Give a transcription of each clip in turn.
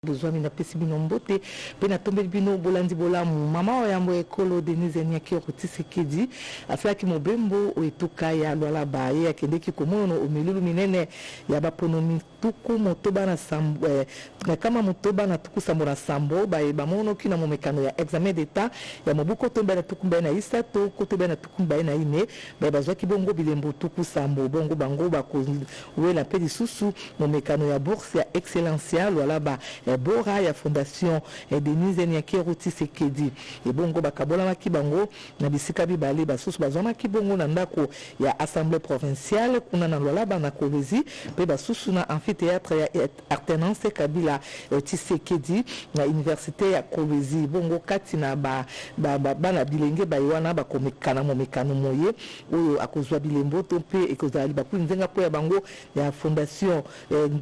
Besoin mina pesi bino mbote pe na tombeli bino bolandi bolamu mama oyambo ekolo Denise Nyaki Tshisekedi aflaki mobembo oetuka ya lwala baye akendeki komono omilulu minene ya baponomi tuku motoba na sambo kama motoba na tuku sambo na sambo baye bamono kina momekano ya examen d'état ya mobuko tomba na tuku mbaye na isato kotoba na tuku mbaye na ine baye bazwaki bongo bilembo tuku sambo bongo bango bako wela pe lisusu momekano ya bourse ya excellencia lwala ba Bora ya fondation Denise Nyaki Tshisekedi ebongo bakabola makibango na bisika bibale basusu bazona kibongo na ndako ya assemblée provinciale kuna na lwala na Kolwezi pe basusu na amphithéâtre ya Alternance Kabila Tshisekedi na université ya Kolwezi bongo kati na bana bilenge bayiwana bakomekana momekano moye oyo akozwa bilembo to pe ekozali bakunzenga po ya bango ya fondation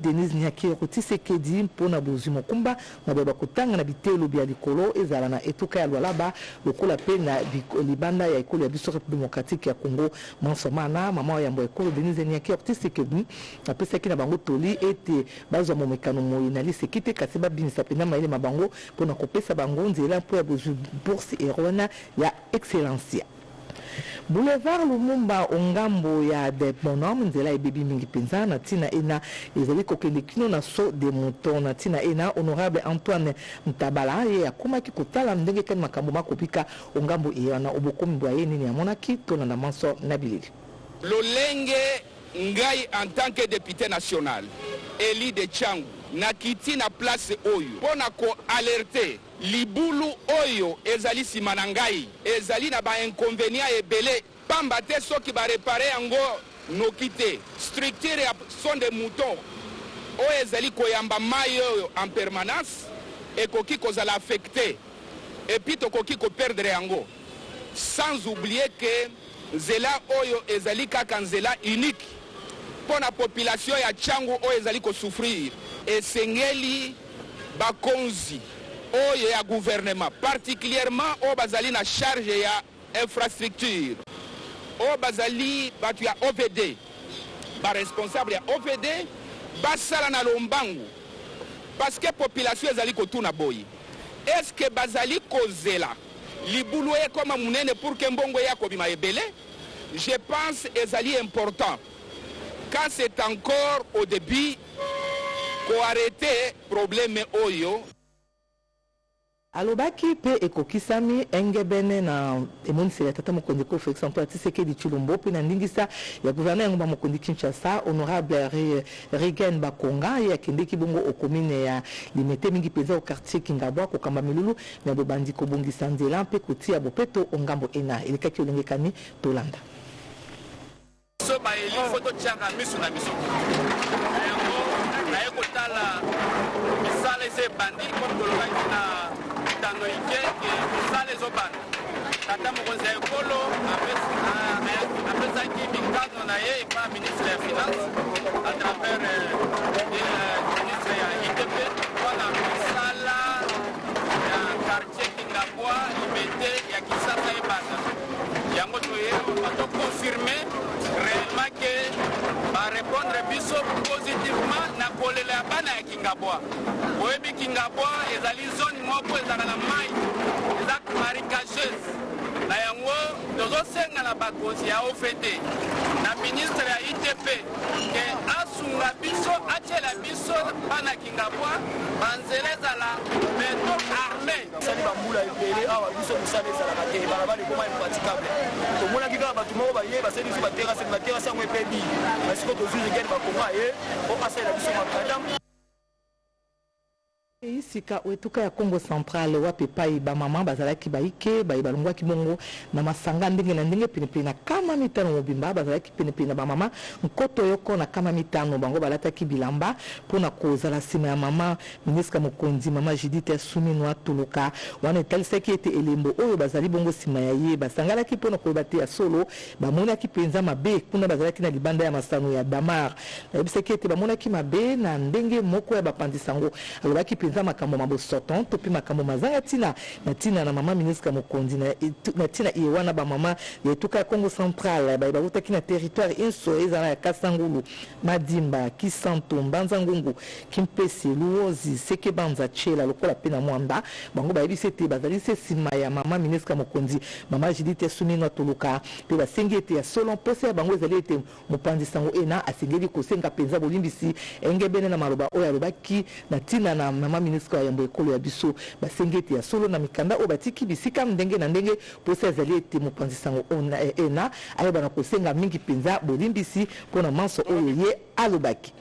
Denise Nyaki Tshisekedi mpona bozimo kumba na baba kutanga na bitelo bya likolo ezala na etuka ya lwalaba lokola pe na libanda ya ekolo ya biso démocratique ya Congo mansomana mama ya mbo ekolo Denise Nyaki Tshisekedi na pesa kina bango toli ete bazwa momekano moyi na lisekite kasi babinisa pena maile mabango pona kopesa bango nzela po ya bourse erona ya excellencia. Boulevard Lumumba ongambo ya de bonhomme nzela ebebi mingi penza na tina ena ezali kokende kino na so de mouton na tina ena honorable Antoine Mtabala ye akomaki kotala ndenge kani makambo makopika ongambo eyana obokomi bwaye nini amonaki tona na manso na bilili lolenge ngai en tant que député national Eli de Changu na kiti na place oyo pona ko alerter libulu oyo ezali simana ngai ezali na ba inconvénient ebele pamba te soki ba réparer yango nokite structure ya son de mouton oyo ezali koyamba mai oyo en permanence ekoki kozala affecté et puis tokoki ko perdre yango sans oublier que nzela oyo ezali kaka nzela unique pona population ya Changu oyo ezali ko souffrir esengeli bakonzi oyo ya gouvernement particulièrement o bazali na charge ya infrastructure o bazali batu ya OVD ba responsable ya OVD basala na lombangu parce que population ezali kotuna boyi est-ce que bazali kozela libulu e koma munene pour que mbongo ya kobima ebele je pense ezali important quand c'est encore au début pour arrêter problème oyo alobaki pe ekokisami engebene na emonisi ya tata mokonzi ko Félix Antoine Tshisekedi Tshilombo pe na ndingisa ya gouverneur ngomba mokonzi Kinshasa honorable Regen Bakonga ya kendeki bongo okomine ya limete mingi peza au quartier Kingabwa ko kamba milulu na bobandi ko bongisa nzela pe kotia bopeto ongambo ena elekaki olengekani tolanda so ba eli photo changa misu na misu na ekotala misale se bandi ko kolobaki na tano ike ke misale zo bandi tata mokonzi ya ekolo apesaki mikano na ye pa ministre ya finance à travers ministre ya ITP wana misala ya quartier Kingabwa limete ya Kisasa ebanda yango toye bato confirmer réellement que va répondre biso positivement na kolela ya bana ya Kingabwa oyebi Kingabwa ezali zone moko ezala na mai eza marécageuse na yango tozosenga na bakonzi ya OFD na ministre ya ITP ke asunga biso atiela biso bana Kingabwa banzela ezala beto armé sali bambula ebele awa biso misala ezalaka te balabala ekoma impraticable tomonaki kaka bato moko baye basali biso baterase yango epebi basiko tozwi rigene bakongo aye po asalela biso makadam isika wetuka ya Congo Central wapi pai ba mama bazalaki baike bai balongwaki bongo na masanga ndenge na ndenge pinepine na kama mitano mobimba bazalaki pinepine ba mama nkoto yoko na kama mitano bango balataki bilamba pona kozala sima ya mama ministre mokonzi mama Judith Assumi no atuluka wana talisaki ete elembo oyo bazali bongo sima ya ye basangalaki pona kobate ya solo bamonaki penza mabe kuna bazalaki na libanda ya masano ya Damar bisaki ete bamonaki mabe na ndenge moko ya bapandisango alobaki penza makambo mabo sortant to pe makambo mazanga tina na tina na mama ministre Mokonzi na tina iwana ba mama ya tuka Congo central ba uta kina territoire inso ezana ya Kasangulu Madimba Kisanto Mbanza Ngungu Kimpese Luozi Seke Banza Chela lokola pena mwanda bango ba ebisete bazali se sima ya mama ministre Mokonzi mama Judith Sumino toluka pe ba sengete ya solo pose bango ezali ete mopanzi sango ena asengeli kosenga penza bolimbisi engebene na maloba oya lobaki na tina na mama ministre ya ekolo ya biso ba sengete ya solo na mikanda o batiki bisika ndenge na ndenge pose ezali ete mopanzi sango ena ayeba na kosenga mingi penza bolimbisi pona manso oyo ye alobaki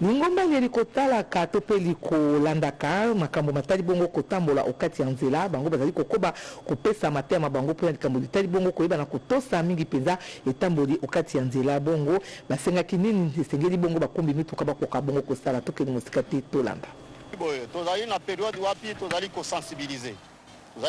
Ningomba ngeli kotala ka topeli ko landaka makambo matali bongo kotambola okati ya nzela bango bazali kokoba kopesa matema bango pona likambo litali bongo koyeba na kotosa mingi penza etamboli okati ya nzela bongo basenga kinini esengeli bongo bakombi mituka bakoka bongo kosala tokeni mosika te tolanda boye tozali na periode wapi tozali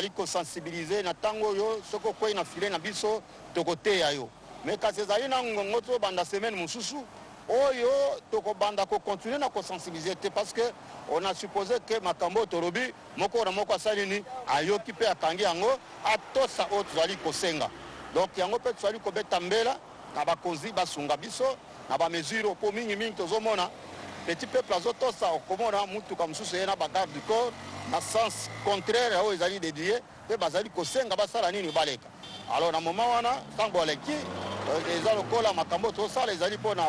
kosensibiliser na tango yo soko kwei na file na biso tokoteya yo mais kasi ezali na ngongo to banda semaine mosusu oyo tokobanda ko continuer na ko sensibiliser parce que on a supposé que makambo torobi moko na moko asalini ayoki pe akangi yango atosa o tozali kosenga donc yango pe tozali kobeta mbela na bakonzi basunga biso na ba mesure po mingi tozomona petit peuple azotosa okomona mutuka mususu na bagarde du corps na sens contraire ao ezali dédié pe bazali kosenga basala nini baleka alors na moment wana tango aleki eza lokola makambo tosala ezali pona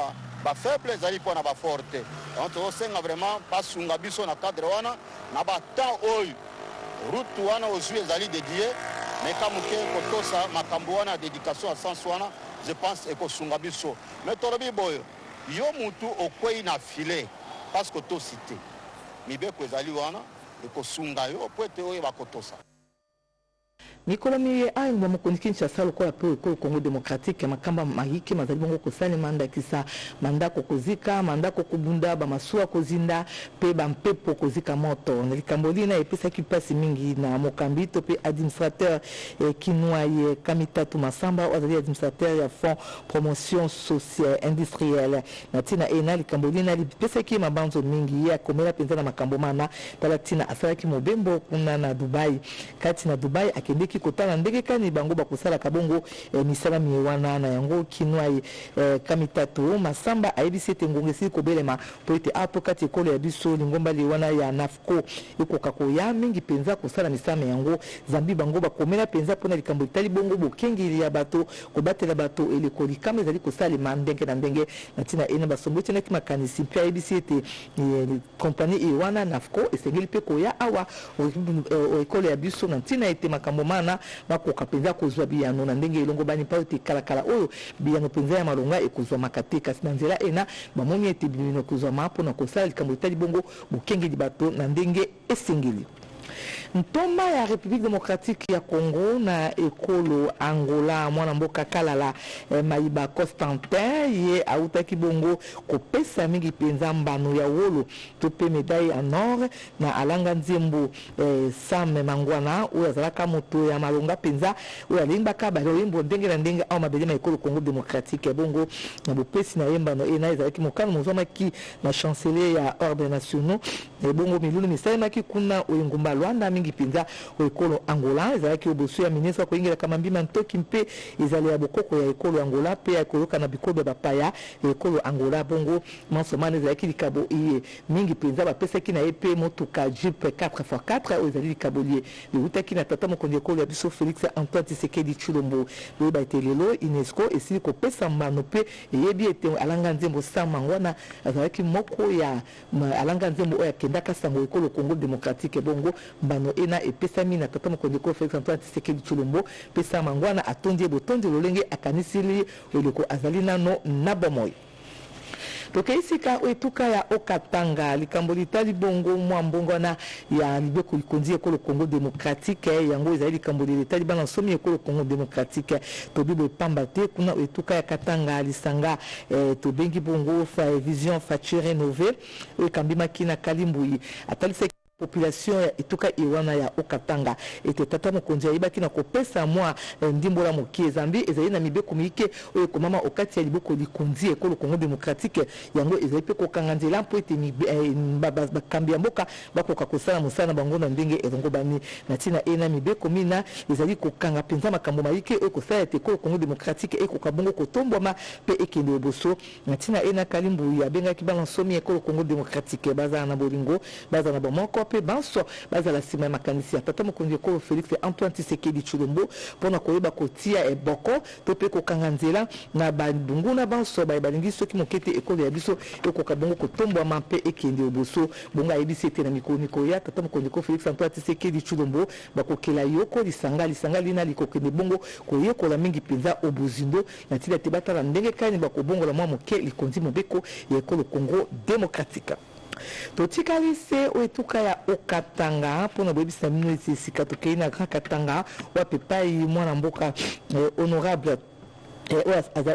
ba faible ezali pona ba forte donc tosenga vraiment basunga biso na cadre wana na ba temps oyo route wana ozwi ezali dédié mais kamuke kotosa makambo wana dédication à sens wana je pense ekosunga biso mais torobi boyo yo mutu okwei na filet parce que to cité mibeko ezali wana ekosunga yo po ete oyo bakotosa Nicolas Miye aingwa mokonzi Kinshasa lokola pe ekolo Congo démocratique makamba mahiki mazali bongo kosala manda kisa manda kokozika manda kokubunda ba masuwa kozinda pe ba mpepo kozika moto nelikambo lina epesa kipasi mingi na mokambi to pe administrateur Kinwaye Kamitatu Masamba azali administrateur ya Fonds Promotion Sociale Industrielle na tina ena likambo lina lipesa ki mabanzo mingi ya komela penza na makambo mana talatina asalaki mobembo kuna na Dubai kati na Dubai akendeki kotala ndenge kani bango bakosala kabongo misala miwana na yango Kinwaye Kamitatu Masamba ayebisi ete ngongesi kobelema po ete apo kati ekolo ya biso lingomba liwana ya NAFCO ekoka koya mingi penza kosala misala yango zambi bango bakomela penza pona likambo itali bongo bokengeli ya bato kobatela bato elekoli kama ezali kosala ndenge na ndenge na tina ena basombote na kimakanisi pia ayebisi ete kompani iwana NAFCO esengeli pe koya awa ekolo ya biso na tina ete makambo mana bakoka penza kozwa biyano na ndenge elongo bani pa ete kalakala oyo biyano penza ya malonga ekozwa makate kasi na nzela ena bamoni ete biyano kozwa mapo na kosala likambo etali bongo bokengeli bato na ndenge esengeli Ntomba ya République démocratique ya Congo na ekolo Angola mwana mboka kalala Mayiba Constantin ye autaki bongo kopesa mingi penza mbano ya wolo tope médaille en or na alanga nzembo Sam Mangwana oyo azalaka moto ya malonga penza oyo alimbaka balembo ndenge na ndenge au mabelema ekolo Congo démocratique bongo na bopesi na yembano ena ezalaki mokano mozomaki na chancelier ya ordre nationaux bongo milulu misalemaki kuna oyengumba Rwanda mingi penza ekolo Angola ezalaki oboso ya ministre koingela kama mbima ntoki mpe ezali ya bokoko ya ekolo Angola pe ya koloka na bikobe bapaya ekolo Angola bongo mansomane ezalaki likabo iye mingi penza bapesaki na epe motuka Jeep 4x4 ezali likabo liye liutaki na tata mokonzi ekolo ya biso Félix Antoine Tshisekedi Tshilombo loba etelelo UNESCO esili kopesa mbano pe eyebi ete alanga nzembo Mangwana ezalaki moko ya alanga nzembo oyo akendaka sango ekolo Congo démocratique bongo mbano ena epesami na tata mokonzi ekolo Félix Antoine Tshisekedi Tshilombo pesa Mangwana atondi botondi lolenge akanisili eloko azali nano na bomoi tokeisika etuka ya Okatanga likambo litali bongo mwa mbongwana ya libeko likonzi ekolo Congo démocratique yango ezali likambo litali bana somi ekolo Congo démocratique tobibo pamba te kuna etuka ya Katanga lisanga tobengi bongo fa vision fature rénové ekambima kina kalimbuyi atalise population etuka iwana ya Okatanga ete tata mokonzi ayibaki na kopesa mwa ndimbola mokie zambi ezali na mibeko mike oyo komama okati ya liboko likunzi ekolo Congo démocratique yango ezali pe kokanga nzela mpo ete bakambi ya mboka bakoka kosala mosala bango na ndenge elongo bani na tina ena mibeko mina ezali kokanga penza makambo maike oyo kosala ete ekolo Congo démocratique ekoka bongo kotombwama pe ekende oboso na tina ena kalimbu ya bengaki balansomi ekolo Congo démocratique bazala na bolingo bazala na bomoko pe banso bazala sima ya makanisi ya tata mokonzi ekolo Félix Antoine Tshisekedi Tshilombo mpona koyeba kotia eboko to pe kokanga nzela na bandungu na banso balingi soki mokete ekolo ya biso ekoka bongo kotombwama pe ekende oboso bongo ayebisi ete na mikolo ya tata mokonzi ekolo Félix Antoine Tshisekedi Tshilombo bakokela yoko lisanga lina likokende bongo koyekola mingi penza obozindo na tina te batala ndenge kani bakobongola mwa moke likonzi mobeko ya ekolo Congo démocratique. Totikali se oetuka ya Okatanga pona boyebisa mino esi esika tokei na Grand Katanga wapepai mwana mboka honorable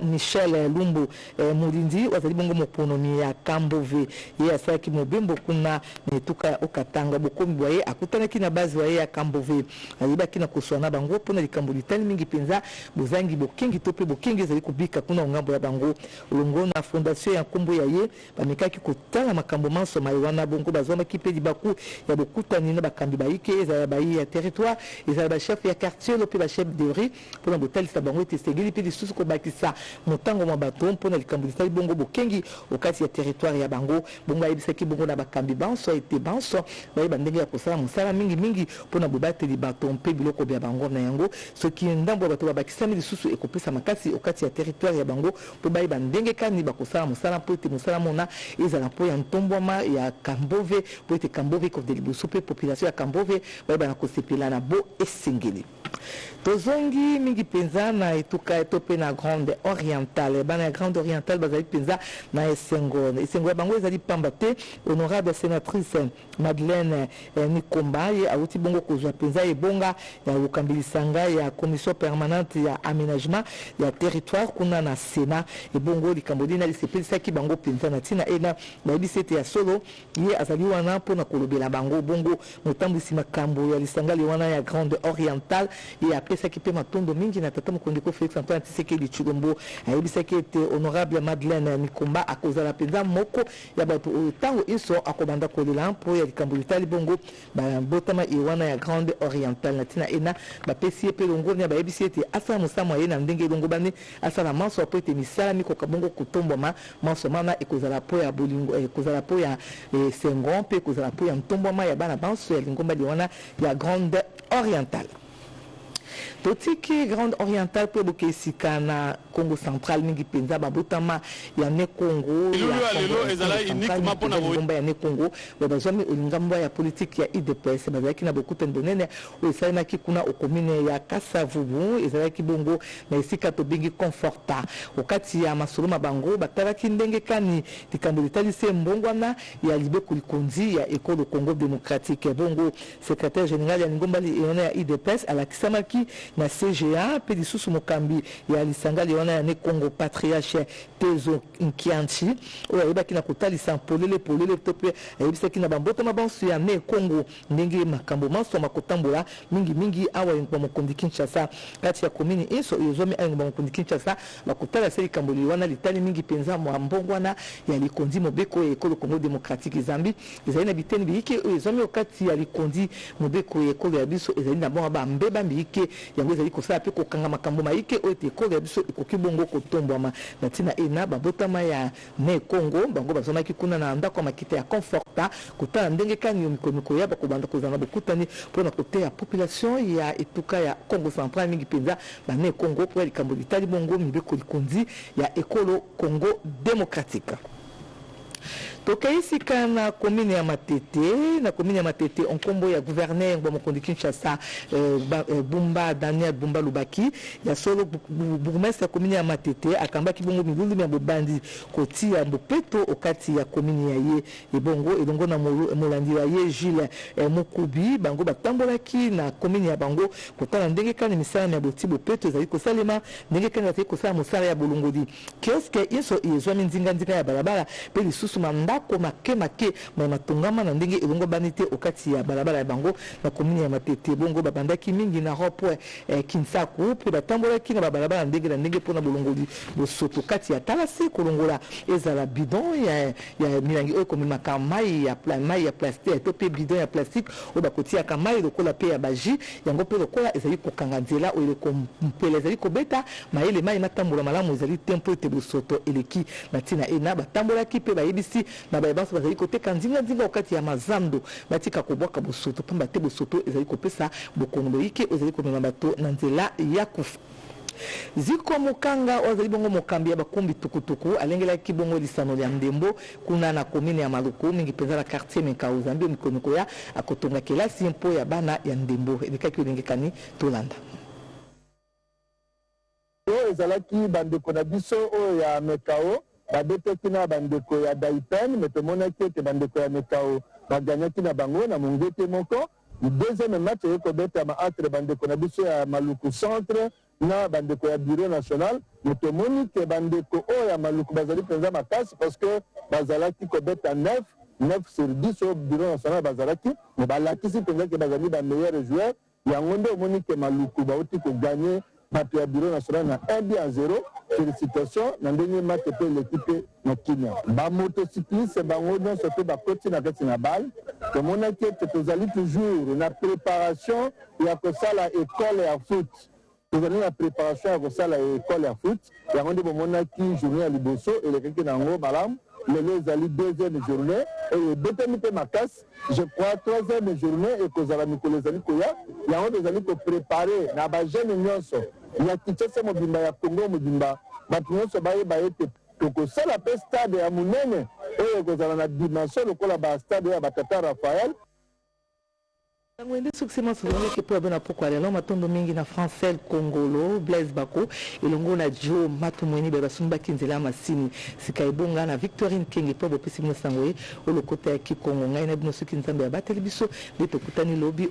Michel Lumbu Mulindi wazali bongo moponomi ya Kambove ye asalaki mobembo kuna netuka ya Okatanga bokomi bwaye akutanaki na bazi waye ya Kambove ayibaki na koswana bango pona likambo litani mingi penza bozangi bokengi tope bokengi ezali kubika kuna ngambo ya bango longo na fondation ya Kombo ya ye bamekaki kotala makambo manso maiwana bongo bazomaki pe libaku ya bokutani na bakambi baike ezala bayi ya territoire ezala ba chef ya quartier lope ba chef de rue pona botalisa bango ete segeli pe lisusu bakisa motango mabato mpona likambo litali bongo bokengi okati ya territoire ya bango bongo ayebisaki bongo na bakambi banso ete banso bayeba ndenge ya kosala mosala mingi mpona bobateli bato mpe biloko bya bango na yango soki ndambo ya bato babakisami lisusu ekopesa makasi okati ya territoire ya bango mpo bayeba ndenge kani bakosala mosala mpo ete mosala mona ezala mpo ya ntombwama ya Kambove mpo ete Kambove ekofde liboso mpe population ya Kambove bayeba na kosepela na bo esengeli tozongi mingi penza na etuka etope na Grande Orientale bana ya Grande Orientale bazali penza na esengo ya bango ezali pamba te honorable sénatrice Madeleine Nikomba ye awuti bongo kozwa penza ebonga ya kokambilisanga ya commission permanente ya aménagement ya territoire kuna na Sénat ebongo likambo dina lisepelisaki bango penza na tina ena bayebisi ete ya solo ye azali wana mpona kolobela bango bongo motambwisi makambo ya lisanga wana ya Grande Orientale ye apesaki pe matondo mingi na tata mokonzi ekolo Félix Antoine Tshisekedi Tshilombo ayebisaki ete honorable Madeleine Nikomba akozala penza moko ya bato oyo ntango iso akobanda kolela mpo ya likambo litali bongo botama ewana ya Grande Orientale na tina ena bapesi ye pe longo nia bayebisi ete asala mosamo ye na ndenge elongo bani asala manso apo ete misala mikoka bongo kotombwama manso mana ekozala po ya bolingo ekozala po ya sengo mpe ekozala po ya ntombwama ya bana banso ya lingomba liwana ya Grande Orientale. Totiki Grande Orientale pe boke esika na Congo central mingi penza babotama ya ne Congo lelo ezala uniquement pona bomba ya ne Congo bazami olingambo ya politique ya IDPS bazaki na bokuta ndonene osalina ki kuna okomine ya Kasavubu ezalaki bongo na esika to bingi conforta okati ya masoloma bango batalaki ndenge kani likambo litalise mbongwana ya libeko likonzi ya ekolo Congo démocratique bongo secrétaire général ya ngomba ya IDPS alakisamaki na CGA pe lisusu mokambi ya lisanga liwana ya ne Congo patriarche Tezo Nkianchi oyo ayebaki na kotalisa polele tope ayebisaki na bambota mabanso ya ne Congo ndenge makambo manso makotambola mingi awa yingwa mokondi Kinshasa kati ya komini inso yozomi ayingwa mokondi Kinshasa bakotala seli kambo liwana litali mingi penza mbongwana ya likondi mobeko ya ekolo Congo démocratique Zambi ezali na biteni biyike yozomi okati ya likondi mobeko ya ekolo ya biso ezali na bonga ba mbeba biyike yango ezali kosala pe kokanga makambo maike oyo te ekolo ya biso ekoki bongo kotombwama na tina ena babotama ya ne Congo bango bazomaki kuna na ndako ya makita ya conforta kotala ndenge kani mikomiko ya bakobanda kozanga bokutani mpona koteya population ya etuka ya Congo central mingi penza ba ne Congo mpo ya likambo litali bongo mibeko likonzi ya ekolo Congo démocratique. Tokaisika na komine ya Matete onkombo ya gouverneur ngwa mokondi Kinshasa Bumba Daniel Bumba Lubaki ya solo bourgmestre ya komine ya Matete akambaki bongo milulu ya bobandi koti ya mbopeto okati ya komine ya ye ebongo elongo na molandi wa ye Gilles Mokubi bango batambolaki na komine ya bango kotala ndenge kani misala ya boti bopeto ezali kosalema ndenge kani ezali kosala mosala ya bolongodi kioske iso ezwami nzinga ya balabala pe lisusu mosusu mandako make matongama na ndenge elongo banite okati ya balabala ya bango na commune ya Matete bongo babandaki mingi na rond-point Kinsaku pe batambolaki na balabala na ndenge pona bolongoli bosoto kati ya talasi kolongola ezala bidon ya milangi oyo komemaka mai ya plastique to pe bidon ya plastique oyo bakotiaka mai lokola pe ya baji yango pe lokola ezali kokanga nzela oyo mpele ezali kobeta mayele mai matambola malamu ezali tempo ete bosoto eleki na tina ena batambolaki pe bayebisi na bayebanso bazali koteka nzinga okati ya mazando batika kobwaka bosoto pamba te bosoto ezali kopesa bokono boyike ezali komema bato na nzela ya kufa Ziko mukanga ozali bongo mokambi ya bakumbi tukutuku alengelaki bongo lisano ya ndembo kuna na komine ya Maluku mingi penza na quartier Mekao Zambia mikoniko ya akotonga kelasi mpo ya bana ya ndembo ebikaki olengekani tolanda ezalaki bandeko na biso oyo ya Mekao badeteki na bandeko ya Daipen metemonaki ete bandeko ya Mekao baganyaki na bango na mongete moko deuxième match ekobetama entre bandeko na biso ya Maluku centre na bandeko ya bureau national mutomoni ke bandeko oyo ya Maluku bazali penza makasi parce que bazalaki kobeta 9 sur 10 au bureau national bazalaki mais balakisi penza ke bazali ba meilleur joueur yango nde omoni ke Maluku bauti ko gagner bato ya bureau national na 1-0 félicitations na ndenge match pe l'équipe na Kenya ba motocycliste bango nyonso pe bakoti na kati na balle tomonaki ete tozali toujours na préparation ya kosala école ya foot tozali na préparation ya kosala école ya foot yango nde bomonaki journée ya liboso elekaki nango malamu lelo ezali deuxième journée oyo ebetami mpe makasi je crois troisième journée ekozala mikolo ezali koya yango tozali koprépare na bajeune nyonso ya Kinshasa mobimba ya Congo mobimba bato nyonso bayeba ete tokosala mpe stade ya monene oyo ekozala na dimension lokola bastade oyo ya batata Raphaël. Ngwende succès souverain que pour abona pourquoi alors matondo mingi na Francel Congolo Blaise Bako elongo na Joe Matumweni beba sumba kinzela masini sikaibonga na Victorine Kenge po bopesi mo sangwe olokota ya Kikongo ngai na bino suki nzambe ya bateli biso de tokutani lobi